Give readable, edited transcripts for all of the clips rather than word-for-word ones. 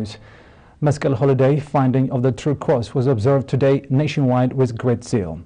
news. Mescal holiday finding of the True Cross was observed today nationwide with great zeal.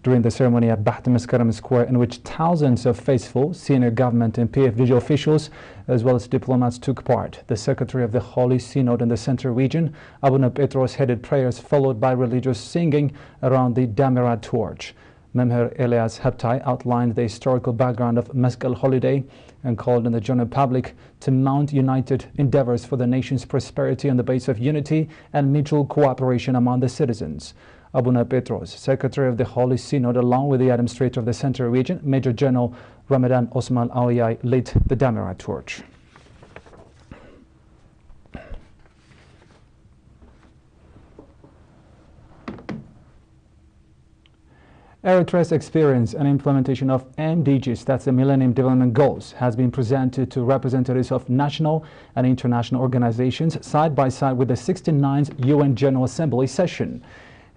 During the ceremony at Baht Meskaram Square, in which thousands of faithful, senior government and PFDG officials, as well as diplomats took part, the Secretary of the Holy Synod in the Central Region, Abuna Petros, headed prayers followed by religious singing around the Damera torch. Memher Elias Haptai outlined the historical background of Mescal holiday and called on the general public to mount united endeavors for the nation's prosperity on the base of unity and mutual cooperation among the citizens. Abuna Petros, Secretary of the Holy Synod, along with the Administrator of the Central Region, Major General Ramadan Osman Aliyai, lit the Damera torch. Eritrea's experience and implementation of MDGs, that's the Millennium Development Goals, has been presented to representatives of national and international organizations side by side with the 69th UN General Assembly session.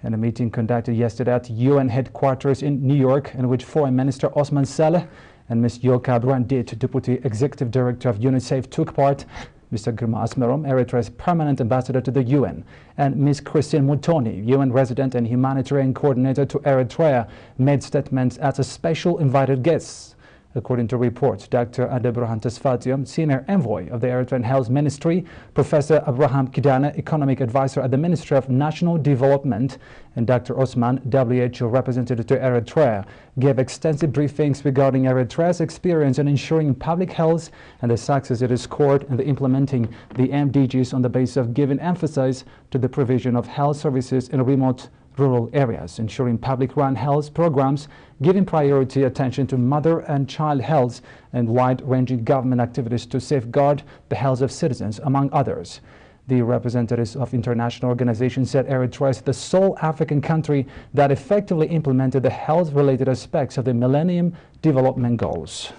In a meeting conducted yesterday at UN headquarters in New York, in which Foreign Minister Osman Saleh and Ms. Yoka Brandit, Deputy Executive Director of UNICEF, took part, Mr. Girma Asmerom, Eritrea's permanent ambassador to the UN, and Ms. Christine Mutoni, UN resident and humanitarian coordinator to Eritrea, made statements as a special invited guests. According to reports, Dr. Adebraham Tesfatium, Senior Envoy of the Eritrean Health Ministry, Professor Abraham Kidane, Economic Advisor at the Ministry of National Development, and Dr. Osman, WHO Representative to Eritrea, gave extensive briefings regarding Eritrea's experience in ensuring public health and the success it has scored in implementing the MDGs on the basis of giving emphasis to the provision of health services in remote rural areas, ensuring public-run health programs, giving priority attention to mother and child health, and wide-ranging government activities to safeguard the health of citizens, among others. The representatives of international organizations said Eritrea is the sole African country that effectively implemented the health-related aspects of the Millennium Development Goals.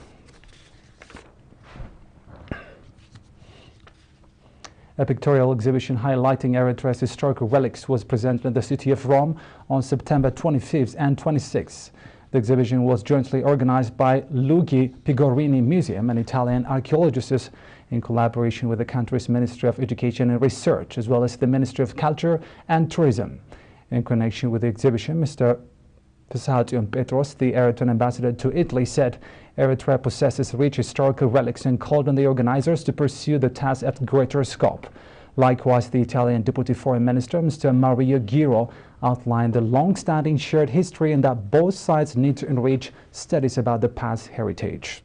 A pictorial exhibition highlighting Eritrea's historical relics was presented in the city of Rome on September 25th and 26th. The exhibition was jointly organized by Luigi Pigorini Museum and Italian archaeologists in collaboration with the country's Ministry of Education and Research, as well as the Ministry of Culture and Tourism. In connection with the exhibition, Mr. Pesatium Petros, the Eritrean ambassador to Italy, said Eritrea possesses rich historical relics and called on the organizers to pursue the task at greater scope. Likewise, the Italian Deputy Foreign Minister, Mr. Mario Giro, outlined the long-standing shared history and that both sides need to enrich studies about the past heritage.